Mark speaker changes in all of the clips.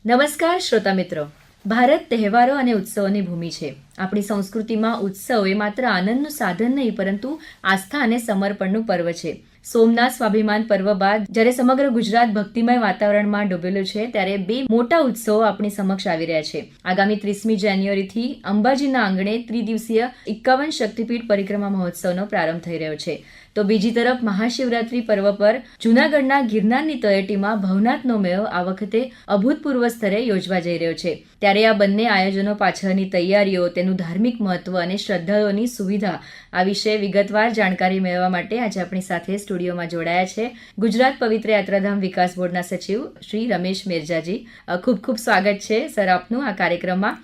Speaker 1: નમસ્કાર શ્રોતા મિત્રો. ભારત તહેવારો અને ઉત્સવોની ભૂમિ છે. આપણી સંસ્કૃતિમાં ઉત્સવ એ માત્ર આનંદનું સાધન નહીં, પરંતુ આસ્થા અને સમર્પણનું પર્વ છે. સોમનાથ સ્વાભિમાન પર્વ બાદ જ્યારે સમગ્ર ગુજરાત ભક્તિમય વાતાવરણમાં ડૂબેલું છે, ત્યારે બે મોટા ઉત્સવો આપણી સમક્ષ આવી રહ્યા છે. આગામી 30મી જાન્યુઆરીથી અંબાજીના આંગણે ત્રિદિવસીય 51 શક્તિપીઠ પરિક્રમા મહોત્સવનો પ્રારંભ થઈ રહ્યો છે. તો બીજી તરફ મહાશિવરાત્રી પર્વ પર જૂનાગઢના ગિરનારની તળેટીમાં ભવનાથનો મેળો આ વખતે અભૂતપૂર્વ સ્તરે યોજવા જઈ રહ્યો છે. ત્યારે આ બંને આયોજનો પાછળની તૈયારીઓ, તેનું ધાર્મિક મહત્વ અને શ્રદ્ધાળુઓની સુવિધા આ વિશે વિગતવાર જાણકારી મેળવવા માટે આજે આપણી સાથે સ્ટુડિયોમાં જોડાયા છે ગુજરાત પવિત્ર યાત્રાધામ વિકાસ બોર્ડના સચિવ શ્રી રમેશ મેરજાજી. ખૂબ ખૂબ સ્વાગત છે સર આપનું આ કાર્યક્રમમાં.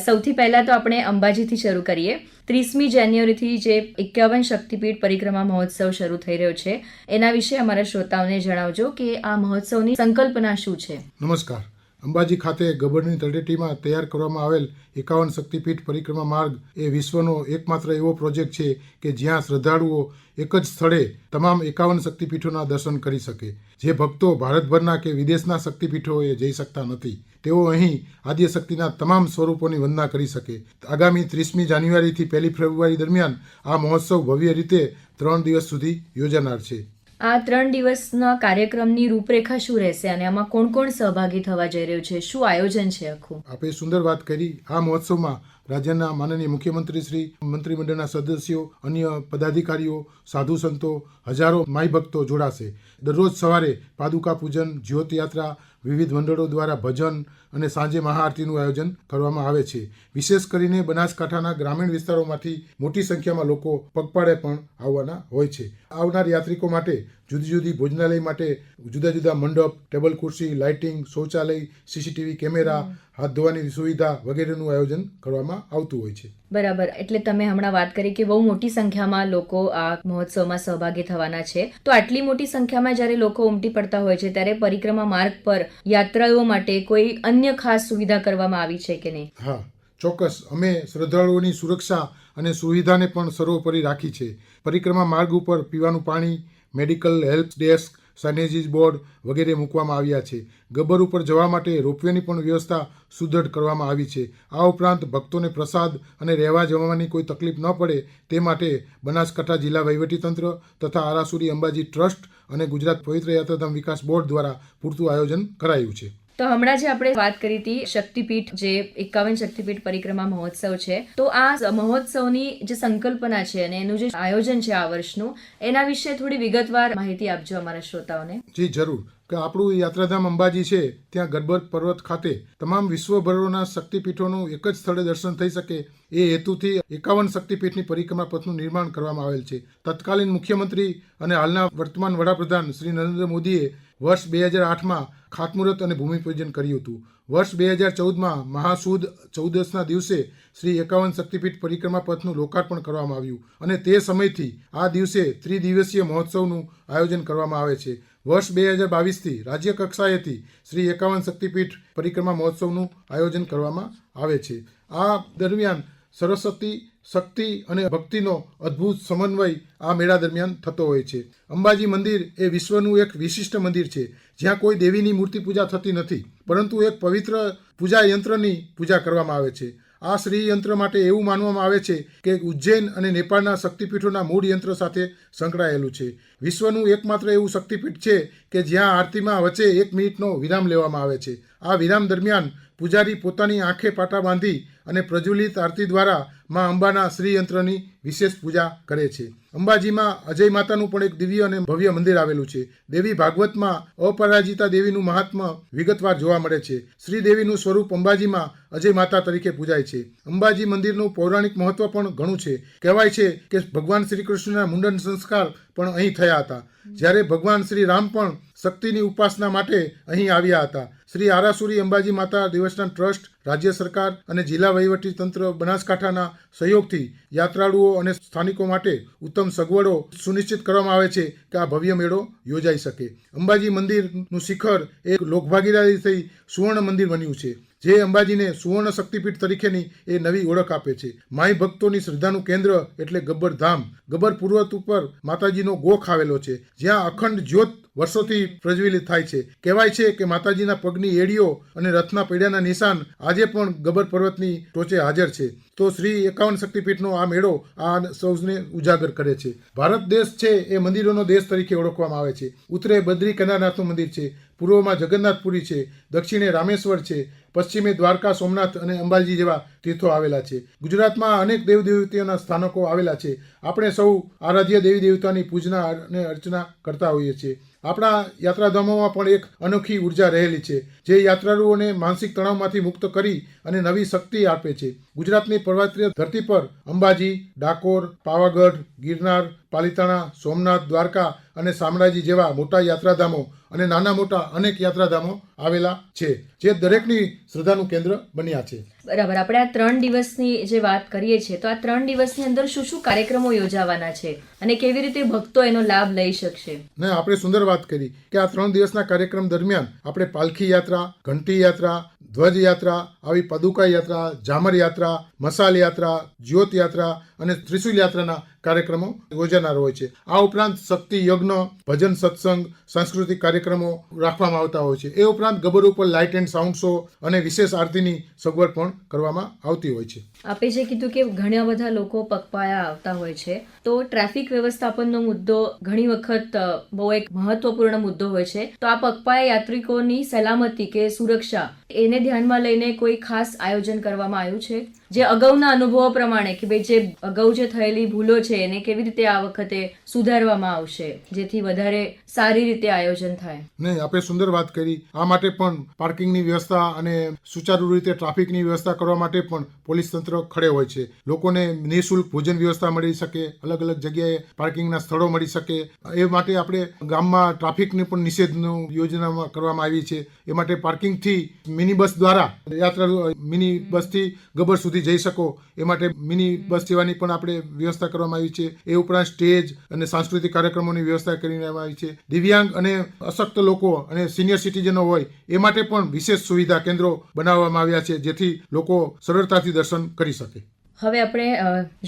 Speaker 1: સૌથી પહેલા તો આપણે અંબાજીથી શરૂ કરીએ. 30મી જાન્યુઆરીથી જે 51 શક્તિપીઠ પરિક્રમા મહોત્સવ શરૂ થઈ રહ્યો છે, એના વિશે અમારા શ્રોતાઓને જણાવજો કે આ મહોત્સવની સંકલ્પના શું છે.
Speaker 2: નમસ્કાર. અંબાજી ખાતે ગબ્બરની તળેટીમાં તૈયાર કરવામાં આવેલ 51 શક્તિપીઠ પરિક્રમા માર્ગ એ વિશ્વનો એકમાત્ર એવો પ્રોજેક્ટ છે કે જ્યાં શ્રદ્ધાળુઓ એક જ સ્થળે તમામ 51 શક્તિપીઠોના દર્શન કરી શકે. જે ભક્તો ભારતભરના કે વિદેશના શક્તિપીઠોએ જઈ શકતા નથી, તેઓ અહીં આદ્યશક્તિના તમામ સ્વરૂપોની વંદના કરી શકે. આગામી 30મી જાન્યુઆરીથી 1લી ફેબ્રુઆરી દરમિયાન આ મહોત્સવ ભવ્ય રીતે 3 દિવસ સુધી યોજાનાર છે.
Speaker 1: આ 3 દિવસના કાર્યક્રમની રૂપરેખા શું રહેશે અને આમાં કોણ કોણ સહભાગી થવા જઈ રહ્યું છે? શું આયોજન છે આખું?
Speaker 2: આપે સુંદર વાત કરી. આ મહોત્સવમાં રાજ્યના માનનીય મુખ્યમંત્રી શ્રી, મંત્રીમંડળના સદસ્યો, અન્ય પદાધિકારીઓ, સાધુ સંતો, હજારો માઈ ભક્તો જોડાશે. દરરોજ સવારે પાદુકા પૂજન, જ્યોતયાત્રા, વિવિધ મંડળો દ્વારા ભજન અને સાંજે મહાઆરતીનું આયોજન કરવામાં આવે છે. વિશેષ કરીને બનાસકાંઠાના ગ્રામીણ વિસ્તારોમાંથી મોટી સંખ્યામાં લોકો પગપાળે પણ આવવાના હોય છે. આવનાર યાત્રિકો માટે જુદી જુદી ભોજનાલય માટે જુદા જુદા મંડપ, ટેબલ ખુરશી, લાઇટિંગ, શૌચાલય, સીસીટીવી કેમેરા, હાથ ધોવાની સુવિધા વગેરેનું આયોજન કરવામાં આવતું હોય છે.
Speaker 1: બરાબર. એટલે તમે હમણાં વાત કરી કે બહુ મોટી સંખ્યામાં લોકો આ મહોત્સવમાં સહભાગી થવાના છે. તો આટલી મોટી સંખ્યામાં જ્યારે લોકો ઉમટી પડતા હોય છે, ત્યારે પરિક્રમા માર્ગ પર યાત્રાળુઓ માટે કોઈ અન્ય ખાસ સુવિધા કરવામાં આવી છે કે નહીં?
Speaker 2: હા, ચોક્કસ. અમે શ્રદ્ધાળુઓની સુરક્ષા અને સુવિધાને પણ સર્વોપરી રાખી છે. પરિક્રમા માર્ગ ઉપર પીવાનું પાણી, medical help desk, signages board વગેરે મૂકવામાં આવ્યા છે. ગબ્બર ઉપર જવા માટે રોપવેની પણ વ્યવસ્થા સુદૃઢ કરવામાં આવી છે. આ ઉપરાંત ભક્તોને પ્રસાદ અને રહેવા જવાની કોઈ તકલીફ ન પડે તે માટે બનાસકાંઠા જિલ્લા વહીવટીતંત્ર તથા આરાસુરી અંબાજી ટ્રસ્ટ અને ગુજરાત પવિત્ર યાત્રાધામ વિકાસ બોર્ડ દ્વારા પૂરતું આયોજન કરાયું છે.
Speaker 1: તો હમણાં જે આપણે વાત કરી હતી શક્તિપીઠ, જે 51 શક્તિપીઠ પરિક્રમા મહોત્સવ છે, તો આ મહોત્સવની જે સંકલ્પના છે અને એનું જે આયોજન છે આ વર્ષનું, એના વિશે થોડી વિગતવાર માહિતી આપજો અમારા શ્રોતાઓને.
Speaker 2: જી જરૂર. કે આપણું યાત્રાધામ અંબાજી છે, ત્યાં ગબ્બર પર્વત ખાતે તમામ વિશ્વભરોના શક્તિપીઠોનું એક જ સ્થળે દર્શન થઈ શકે એ હેતુથી 51 શક્તિપીઠની પરિક્રમા પથનું નિર્માણ કરવામાં આવેલ છે. તત્કાલીન મુખ્યમંત્રી અને હાલના વર્તમાન વડાપ્રધાન શ્રી નરેન્દ્ર મોદીએ વર્ષ 2008માં ખાતમુહૂર્ત અને ભૂમિપૂજન કર્યું હતું. વર્ષ 2014માં મહાસુદ ચૌદસના દિવસે શ્રી 51 શક્તિપીઠ પરિક્રમા પથનું લોકાર્પણ કરવામાં આવ્યું અને તે સમયથી આ દિવસે ત્રિદિવસીય મહોત્સવનું આયોજન કરવામાં આવે છે. વર્ષ 2022થી રાજ્ય કક્ષાએથી શ્રી 51 શક્તિપીઠ પરિક્રમા મહોત્સવનું આયોજન કરવામાં આવે છે. આ દરમિયાન સરસ્વતી, શક્તિ અને ભક્તિનો અદ્ભુત સમન્વય આ મેળા દરમિયાન થતો હોય છે. અંબાજી મંદિર એ વિશ્વનું એક વિશિષ્ટ મંદિર છે, જ્યાં કોઈ દેવીની મૂર્તિ પૂજા થતી નથી, પરંતુ એક પવિત્ર પૂજા યંત્રની પૂજા કરવામાં આવે છે. આ શ્રી યંત્ર માટે એવું માનવામાં આવે છે કે ઉજ્જૈન અને નેપાળના શક્તિપીઠોના મૂળ યંત્ર સાથે સંકળાયેલું છે. વિશ્વનું એકમાત્ર એવું શક્તિપીઠ છે કે જ્યાં આરતીમાં વચ્ચે 1 મિનિટનો વિરામ લેવામાં આવે છે. આ વિરામ દરમિયાન પૂજારી પોતાની આંખે પાટા બાંધી અને પ્રજ્વલિત આરતી દ્વારા માં અંબાના શ્રીયંત્રની વિશેષ પૂજા કરે છે. અંબાજીમાં અજય માતાનું પણ એક દિવ્ય અને ભવ્ય મંદિર આવેલું છે. દેવી ભાગવતમાં અપરાજિતા દેવીનું મહાત્મ્ય વિગતવાર જોવા મળે છે. શ્રીદેવીનું સ્વરૂપ અંબાજીમાં અજય માતા તરીકે પૂજાય છે. અંબાજી મંદિરનું પૌરાણિક મહત્વ પણ ઘણું છે. કહેવાય છે કે ભગવાન શ્રી કૃષ્ણના મુંડન સંસ્કાર પણ અહીં થયા હતા, જ્યારે ભગવાન શ્રી રામ પણ શક્તિની ઉપાસના માટે અહીં આવ્યા હતા. શ્રી આરાસુરી અંબાજી માતા દેવસ્થાન ટ્રસ્ટ, રાજ્ય સરકાર અને જિલ્લા વહીવટી તંત્ર બનાસકાંઠાના સહયોગથી યાત્રાળુઓ અને સ્થાનિકો માટે ઉત્તમ સગવડો સુનિશ્ચિત કરવામાં આવે છે કે આ ભવ્ય મેળો યોજાઈ શકે. અંબાજી મંદિરનું શિખર એક લોકભાગીદારી થઈ સુવર્ણ મંદિર બન્યું છે, જે અંબાજીને સુવર્ણ શક્તિપીઠ તરીકેની એ નવી ઓળખ આપે છે. માઈ ભક્તોની શ્રદ્ધાનું કેન્દ્ર એટલે ગબ્બર ધામ. ગબ્બર પર્વત ઉપર માતાજીનો ગોખ આવેલો છે, જ્યાં અખંડ જ્યોત વર્ષોથી પ્રજ્વલિત થાય છે. કહેવાય છે કે માતાજીના પગની એડીઓ અને રથના પૈડાના નિશાન આજે પણ ગબ્બર પર્વતની ટોચે હાજર છે. તો શ્રી 51 શક્તિપીઠનો આ મેળો આ સૌને ઉજાગર કરે છે. ભારત દેશ છે એ મંદિરોનો દેશ તરીકે ઓળખવામાં આવે છે. ઉત્તરે બદ્રી કેદારનાથનું મંદિર છે, પૂર્વમાં જગન્નાથપુરી છે, દક્ષિણે રામેશ્વર છે, પશ્ચિમે દ્વારકા, સોમનાથ અને અંબાજી જેવા તીર્થો આવેલા છે. ગુજરાતમાં અનેક દેવદેવતીઓના સ્થાનકો આવેલા છે. આપણે સૌ આરાધ્ય દેવી દેવતાની પૂજના અને અર્ચના કરતા હોઈએ છીએ. આપણા યાત્રાધામોમાં પણ એક અનોખી ઉર્જા રહેલી છે, જે યાત્રાળુઓને માનસિક તણાવમાંથી મુક્ત કરી અને નવી શક્તિ આપે છે. ગુજરાતની પર્વતીય ધરતી પર અંબાજી, ડાકોર, પાવાગઢ, ગિરનાર, પાલિતાણા, સોમનાથ, દ્વારકા અને શામળાજી જેવા મોટા યાત્રાધામો અને નાના મોટા અનેક યાત્રાધામો આવેલા છે, જે દરેકની શ્રદ્ધાનું કેન્દ્ર બન્યા છે.
Speaker 1: બરાબર. આપણે આ 3 દિવસની જે વાત કરીએ છીએ તો આ 3 દિવસની અંદર શું શું કાર્યક્રમો યોજાવાના છે અને કેવી રીતે ભક્તો એનો લાભ લઈ શકશે?
Speaker 2: ને આપણે સુંદર વાત કરી કે આ 3 દિવસના કાર્યક્રમ દરમિયાન આપણે પાલખી યાત્રા, ઘંટી યાત્રા, ધ્વજ યાત્રા, આવી પાદુકા યાત્રા, ઝામર યાત્રા, મસાલ યાત્રા, જ્યોત યાત્રા અને ત્રિશુલ યાત્રાના કાર્યક્રમો યોજાનાર હોય છે. આ ઉપરાંત શક્તિ યજ્ઞ, ભજન સત્સંગ, સાંસ્કૃતિક કાર્યક્રમો રાખવામાં આવતા હોય છે. એ ઉપરાંત ગબ્બર ઉપર લાઇટ એન્ડ સાઉન્ડ શો અને વિશેષ આરતીની સગવડ પણ કરવામાં આવતી હોય છે.
Speaker 1: આપે જે કીધું કે ઘણા બધા લોકો પગપાળા આવતા હોય છે, તો ટ્રાફિક વ્યવસ્થાપનનો મુદ્દો ઘણી વખત બહુ એક મહત્વપૂર્ણ મુદ્દો હોય છે. તો આ પગપાળા યાત્રિકોની સલામતી કે સુરક્ષા એને ધ્યાનમાં લઈને કોઈ ખાસ આયોજન કરવામાં આવ્યું છે, જે અગાઉના અનુભવો પ્રમાણે કે ભાઈ જે અગાઉ જે થયેલી ભૂલો છે એને કેવી રીતે આ વખતે સુધારવામાં આવશે, જેથી વધારે સારી રીતે આયોજન થાય?
Speaker 2: નહીં, આપણે સુંદર વાત કરી. આ માટે પણ પાર્કિંગની વ્યવસ્થા અને સુચારુ રીતે ટ્રાફિકની વ્યવસ્થા કરવા માટે પણ પોલીસ તંત્ર ખડે હોય છે. લોકોને નિઃશુલ્ક ભોજન વ્યવસ્થા મળી શકે, અલગ અલગ જગ્યાએ પાર્કિંગના સ્થળો મળી શકે, એ માટે આપણે ગામમાં ટ્રાફિકની પણ નિષેધનું યોજના કરવામાં આવી છે. એ માટે પાર્કિંગથી મિની બસ દ્વારા યાત્રા મિની બસથી ગબ્બર સુધી જઈ શકો એ માટે મિની બસ સેવાની પણ આપણે વ્યવસ્થા કરવામાં આવી છે. એ ઉપરાંત સ્ટેજ અને સાંસ્કૃતિક કાર્યક્રમોની વ્યવસ્થા કરવામાં આવી છે. દિવ્યાંગ અને અશક્ત લોકો અને સિનિયર સિટીઝનો હોય એ માટે પણ વિશેષ સુવિધા કેન્દ્રો બનાવવામાં આવ્યા છે, જેથી લોકો સરળતાથી દર્શન કરી શકે.
Speaker 1: હવે આપણે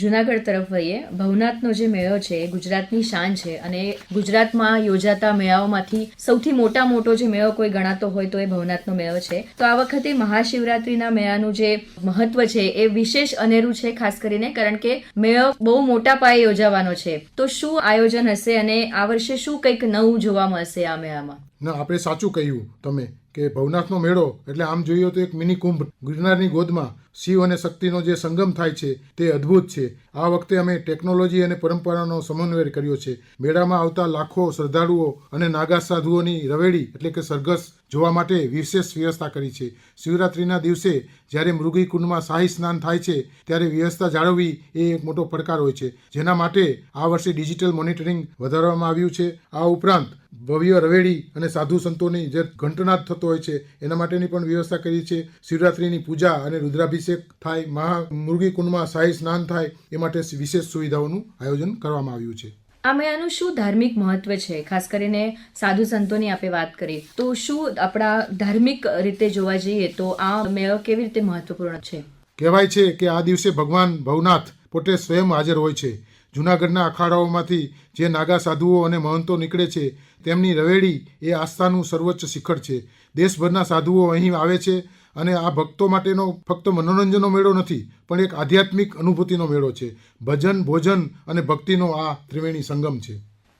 Speaker 1: જુનાગઢ તરફ વળીએ. ભવનાથનો જે મેળો છે એ ગુજરાતની શાન છે અને ગુજરાતમાં યોજાતા મેળાઓમાંથી સૌથી મોટો જે મેળો કોઈ ગણાતો હોય તો એ ભવનાથનો મેળો છે. તો આ વખતે મહાશિવરાત્રિના મેળાનું જે મહત્વ છે એ વિશેષ અનેરું છે, ખાસ કરીને કારણ કે મેળો બહુ મોટા પાયે યોજાવાનો છે. તો શું આયોજન હશે અને આ વર્ષે શું કંઈક નવું જોવા મળશે આ મેળામાં?
Speaker 2: ના, આપણે સાચું કહ્યું તમે કે ભવનાથનો મેળો એટલે આમ જોઈએ તો એક મિની કુંભ. ગિરનારની ગોદમાં શિવ અને શક્તિનો જે સંગમ થાય છે તે અદ્ભુત છે. આ વખતે અમે ટેકનોલોજી અને પરંપરાનો સમન્વય કર્યો છે. મેળામાં આવતા લાખો શ્રદ્ધાળુઓ અને નાગા સાધુઓની રવેડી એટલે કે સરઘસ જોવા માટે વિશેષ વ્યવસ્થા કરી છે. શિવરાત્રિના દિવસે જ્યારે મૃગી કુંડમાં શાહી સ્નાન થાય છે ત્યારે વ્યવસ્થા જાળવવી એ એક મોટો પડકાર હોય છે, જેના માટે આ વર્ષે ડિજિટલ મોનિટરિંગ વધારવામાં આવ્યું છે. આ ઉપરાંત ભવ્ય રવેડી અને સાધુ સંતોની જે ઘંટનાદ થતો હોય છે એના માટેની પણ વ્યવસ્થા કરી છે. શિવરાત્રિની પૂજા અને રુદ્રાભિષેક થાય, મૃગી કુંડમાં શાહી સ્નાન થાય એ માટે વિશેષ સુવિધાઓનું આયોજન કરવામાં આવ્યું છે.
Speaker 1: આ મેળાનું શું ધાર્મિક મહત્વ છે? ખાસ કરીને સાધુ સંતોની આપણે વાત કરી તો શું આપણા ધાર્મિક રીતે જોવા જઈએ તો આ મેળો કેવી રીતે મહત્વપૂર્ણ છે?
Speaker 2: કહેવાય છે કે આ દિવસે ભગવાન ભવનાથ પોતે સ્વયં હાજર હોય છે. જૂનાગઢના અખાડાઓમાંથી જે નાગા સાધુઓ અને મહંતો નીકળે છે તેમની રવેડી એ આસ્થાનું સર્વોચ્ચ શિખર છે. દેશભરના સાધુઓ અહીં આવે છે અને આ ભક્તો માટેનો ફક્ત મનોરંજનનો મેળો નથી, પણ એક આધ્યાત્મિક અનુભૂતિનો મેળો છે. ભજન, ભોજન અને ભક્તિનો આ ત્રિવેણી સંગમ છે.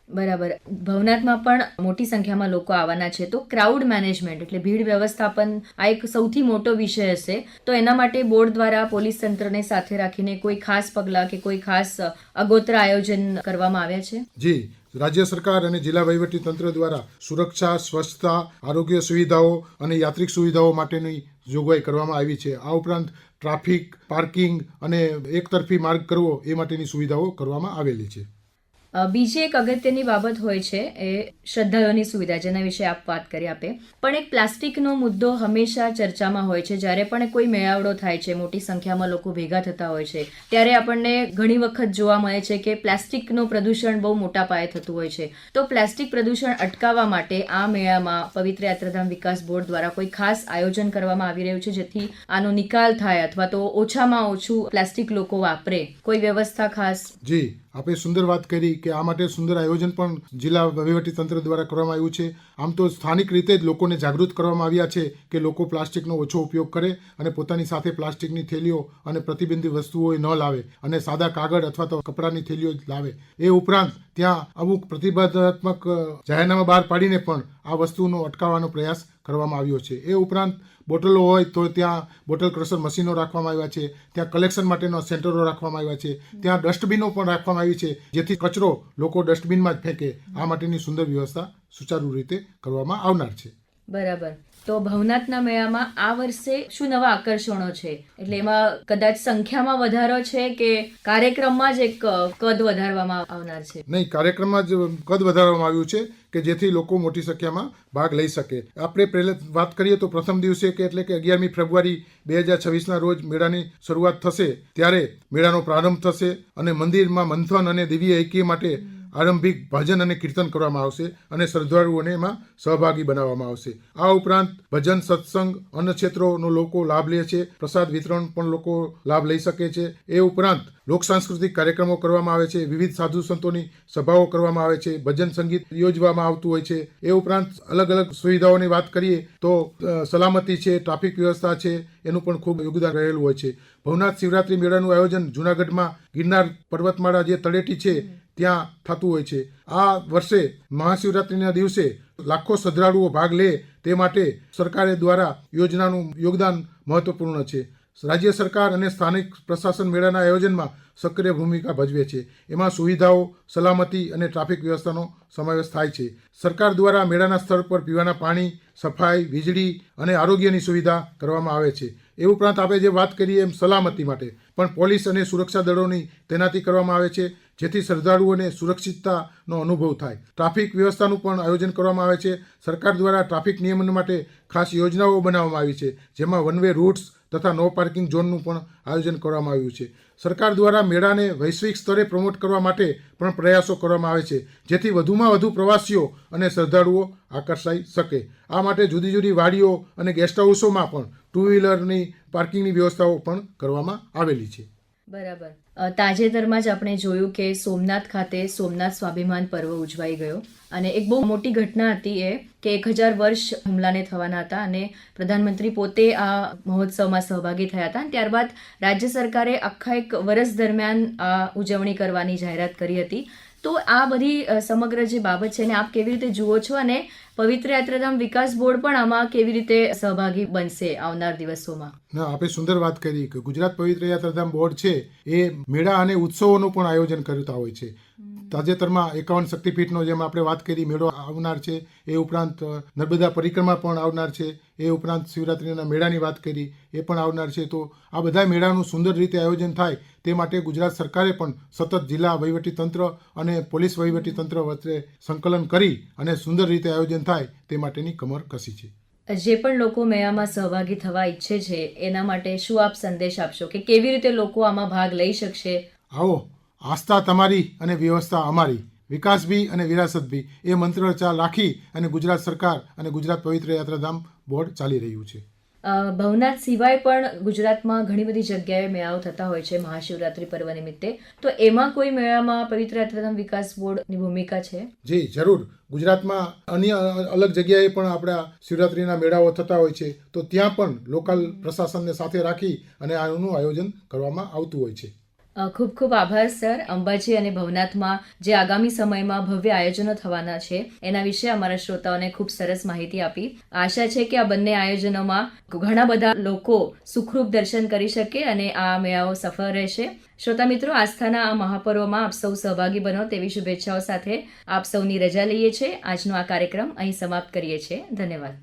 Speaker 1: બરાબર. ભવનાથમાં પણ મોટી સંખ્યામાં લોકો આવવાના છે, તો ક્રાઉડ મેનેજમેન્ટ એટલે ભીડ વ્યવસ્થાપન આ એક સૌથી મોટો વિષય હશે. તો એના માટે બોર્ડ દ્વારા પોલીસ તંત્રને સાથે રાખીને કોઈ ખાસ પગલાં કે કોઈ ખાસ આગોતરા આયોજન કરવામાં આવ્યા છે?
Speaker 2: જી, રાજ્ય સરકાર અને જિલ્લા વહીવટી તંત્ર દ્વારા સુરક્ષા, સ્વચ્છતા, આરોગ્ય સુવિધાઓ અને યાત્રિક સુવિધાઓ માટેની જોગવાઈ કરવામાં આવી છે. આ ઉપરાંત ટ્રાફિક, પાર્કિંગ અને એકતરફી માર્ગ કરવો એ માટેની સુવિધાઓ કરવામાં આવેલી છે.
Speaker 1: બીજી એક અગત્યની બાબત હોય છે એ શ્રદ્ધાળુઓની સુવિધા, જેના વિશે આપ વાત કરી આપે. પણ એક પ્લાસ્ટિકનો મુદ્દો હંમેશા ચર્ચામાં હોય છે. જ્યારે પણ કોઈ મેળાવડો થાય છે, મોટી સંખ્યામાં લોકો ભેગા થતા હોય છે, ત્યારે આપણને ઘણી વખત જોવા મળે છે કે પ્લાસ્ટિકનું પ્રદૂષણ બહુ મોટા પાયે થતું હોય છે. તો પ્લાસ્ટિક પ્રદૂષણ અટકાવવા માટે આ મેળામાં પવિત્ર યાત્રાધામ વિકાસ બોર્ડ દ્વારા કોઈ ખાસ આયોજન કરવામાં આવી રહ્યું છે, જેથી આનો નિકાલ થાય અથવા તો ઓછામાં ઓછું પ્લાસ્ટિક લોકો વાપરે, કોઈ વ્યવસ્થા ખાસ?
Speaker 2: જી, આપે સુંદર વાત કરી કે આ માટે સુંદર આયોજન પણ જિલ્લા વહીવટીતંત્ર દ્વારા કરવામાં આવ્યું છે. આમ તો સ્થાનિક રીતે જ લોકોને જાગૃત કરવામાં આવ્યા છે કે લોકો પ્લાસ્ટિકનો ઓછો ઉપયોગ કરે અને પોતાની સાથે પ્લાસ્ટિકની થેલીઓ અને પ્રતિબંધિત વસ્તુઓ ન લાવે અને સાદા કાગળ અથવા તો કપડાની થેલીઓ જ લાવે. એ ઉપરાંત ત્યાં અમુક પ્રતિબંધાત્મક જાહેરનામા બહાર પાડીને પણ આ વસ્તુનો અટકાવવાનો પ્રયાસ કરવામાં આવ્યો છે. એ ઉપરાંત બોટલો હોય તો ત્યાં બોટલ ક્રશર મશીનો રાખવામાં આવ્યા છે, ત્યાં કલેક્શન માટેના સેન્ટરો રાખવામાં આવ્યા છે, ત્યાં ડસ્ટબિનો પણ રાખવામાં આવી છે જેથી કચરો લોકો ડસ્ટબિનમાં જ ફેંકે. આ માટેની સુંદર વ્યવસ્થા સુચારુ રીતે કરવામાં આવનાર છે.
Speaker 1: બરાબર. તો ભવનાથના મેળામાં આ વર્ષે શું નવા આકર્ષણો છે? એટલે એમાં કદાચ સંખ્યામાં વધારો છે કે કાર્યક્રમમાં જ એક કદ વધારવામાં આવનાર છે?
Speaker 2: નહીં, કાર્યક્રમમાં જ કદ વધારવામાં આવ્યું છે કે જેથી લોકો મોટી સંખ્યામાં ભાગ લઈ શકે. આપણે પહેલા વાત કરીએ તો પ્રથમ દિવસે કે એટલે કે 11મી ફેબ્રુઆરી 2026ના રોજ મેળાની શરૂઆત થશે. ત્યારે મેળાનો પ્રારંભ થશે અને મંદિરમાં મંથન અને દિવ્ય ઐક્ય માટે આરંભિક ભજન અને કીર્તન કરવામાં આવશે અને શ્રદ્ધાળુઓને એમાં સહભાગી બનાવવામાં આવશે. આ ઉપરાંત ભજન, સત્સંગ, અન્નક્ષેત્રોનો લોકો લાભ લે છે. પ્રસાદ વિતરણ પણ લોકો લાભ લઈ શકે છે. એ ઉપરાંત લોક સાંસ્કૃતિક કાર્યક્રમો કરવામાં આવે છે, વિવિધ સાધુ સંતોની સભાઓ કરવામાં આવે છે, ભજન સંગીત યોજવામાં આવતું હોય છે. એ ઉપરાંત અલગ અલગ સુવિધાઓની વાત કરીએ તો સલામતી છે, ટ્રાફિક વ્યવસ્થા છે, એનું પણ ખૂબ યોગદાન રહેલું હોય છે. ભવનાથ શિવરાત્રી મેળાનું આયોજન જૂનાગઢમાં ગિરનાર પર્વતમાળા જે તળેટી છે ત્યાં થતું હોય છે. આ વર્ષે મહાશિવરાત્રિના દિવસે લાખો શ્રદ્ધાળુઓ ભાગ લે તે માટે સરકારે દ્વારા યોજનાનું યોગદાન મહત્વપૂર્ણ છે. રાજ્ય સરકાર અને સ્થાનિક પ્રશાસન મેળાના આયોજનમાં સક્રિય ભૂમિકા ભજવે છે. એમાં સુવિધાઓ, સલામતી અને ટ્રાફિક વ્યવસ્થાનો સમાવેશ થાય છે. સરકાર દ્વારા મેળાના સ્થળ પર પીવાના પાણી, સફાઈ, વીજળી અને આરોગ્યની સુવિધા કરવામાં આવે છે. એ ઉપરાંત આપણે જે વાત કરીએ એમ સલામતી માટે પણ પોલીસ અને સુરક્ષા દળોની તૈનાતી કરવામાં આવે છે જેથી શ્રદ્ધાળુઓને સુરક્ષિતતાનો અનુભવ થાય. ટ્રાફિક વ્યવસ્થાનું પણ આયોજન કરવામાં આવે છે. સરકાર દ્વારા ટ્રાફિક નિયમન માટે ખાસ યોજનાઓ બનાવવામાં આવી છે જેમાં વન વે રૂટ્સ તથા નો પાર્કિંગ ઝોનનું પણ આયોજન કરવામાં આવ્યું છે. સરકાર દ્વારા મેળાને વૈશ્વિક સ્તરે પ્રમોટ કરવા માટે પણ પ્રયાસો કરવામાં આવે છે જેથી વધુમાં વધુ પ્રવાસીઓ અને શ્રદ્ધાળુઓ આકર્ષાઈ શકે. આ માટે જુદી જુદી વાડીઓ અને ગેસ્ટ હાઉસોમાં પણ ટુ વ્હીલરની પાર્કિંગની વ્યવસ્થાઓ પણ કરવામાં આવેલી છે.
Speaker 1: બરાબર. તાજેતરમાં જ આપણે જોયું કે સોમનાથ ખાતે સોમનાથ સ્વાભિમાન પર્વ ઉજવાઈ ગયો અને એક બહુ મોટી ઘટના હતી એ કે 1000 વર્ષ હુમલાને થવાના હતા અને પ્રધાનમંત્રી પોતે આ મહોત્સવમાં સહભાગી થયા હતા. અને ત્યારબાદ રાજ્ય સરકારે આખા એક વર્ષ દરમિયાન આ ઉજવણી કરવાની જાહેરાત કરી હતી. તો આ બધી સમગ્ર જે બાબત છે એને આપ કેવી રીતે જુઓ છો અને પવિત્ર યાત્રાધામ વિકાસ બોર્ડ પણ આમાં કેવી રીતે સહભાગી બનશે આવનાર દિવસોમાં?
Speaker 2: ના, આપણે સુંદર વાત કરી કે ગુજરાત પવિત્ર યાત્રાધામ બોર્ડ છે એ મેળા અને ઉત્સવોનું પણ આયોજન કરતા હોય છે. તાજેતરમાં 51 શક્તિપીઠનો જેમ આપણે વાત કરી મેળો આવનાર છે. એ ઉપરાંત નર્મદા પરિક્રમા પણ આવનાર છે. એ ઉપરાંત શિવરાત્રિના મેળાની વાત કરી એ પણ આવનાર છે. તો આ બધા મેળાનું સુંદર રીતે આયોજન થાય તે માટે ગુજરાત સરકારે પણ સતત જિલ્લા વહીવટીતંત્ર અને પોલીસ વહીવટીતંત્ર વચ્ચે સંકલન કરી અને સુંદર રીતે આયોજન થાય તે માટેની કમર કસી છે.
Speaker 1: જે પણ લોકો મેળામાં સહભાગી થવા ઈચ્છે છે એના માટે શું આપ સંદેશ આપશો કે કેવી રીતે લોકો આમાં ભાગ લઈ શકશે?
Speaker 2: આવો, આસ્થા તમારી અને વ્યવસ્થા અમારી, વિકાસ બી અને વિરાસત બી, એ મંત્ર રાખી અને ગુજરાત સરકાર અને ગુજરાત પવિત્ર યાત્રાધામ બોર્ડ ચાલી રહ્યું છે.
Speaker 1: ભવનાથ સિવાય પણ ગુજરાતમાં ઘણી બધી જગ્યાએ મેળાઓ થતા હોય છે મહાશિવરાત્રી પર્વ નિમિત્તે. તો એમાં કોઈ મેળામાં પવિત્ર યાત્રાધામ વિકાસ બોર્ડની ભૂમિકા છે?
Speaker 2: જી જરૂર. ગુજરાતમાં અન્ય અલગ જગ્યાએ પણ આપણા શિવરાત્રિના મેળાઓ થતા હોય છે તો ત્યાં પણ લોકલ પ્રશાસનને સાથે રાખી અને આનું આયોજન કરવામાં આવતું હોય છે.
Speaker 1: ખૂબ ખૂબ આભાર સર. અંબાજી અને ભવનાથમાં જે આગામી સમયમાં ભવ્ય આયોજનો થવાના છે એના વિશે અમારા શ્રોતાઓને ખૂબ સરસ માહિતી આપી. આશા છે કે આ બંને આયોજનોમાં ઘણા બધા લોકો સુખરૂપ દર્શન કરી શકે અને આ મેળાઓ સફળ રહેશે. શ્રોતા મિત્રો, આસ્થાના આ મહાપર્વમાં આપ સૌ સહભાગી બનો તેવી શુભેચ્છાઓ સાથે આપ સૌની રજા લઈએ છીએ. આજનો આ કાર્યક્રમ અહીં સમાપ્ત કરીએ છીએ. ધન્યવાદ.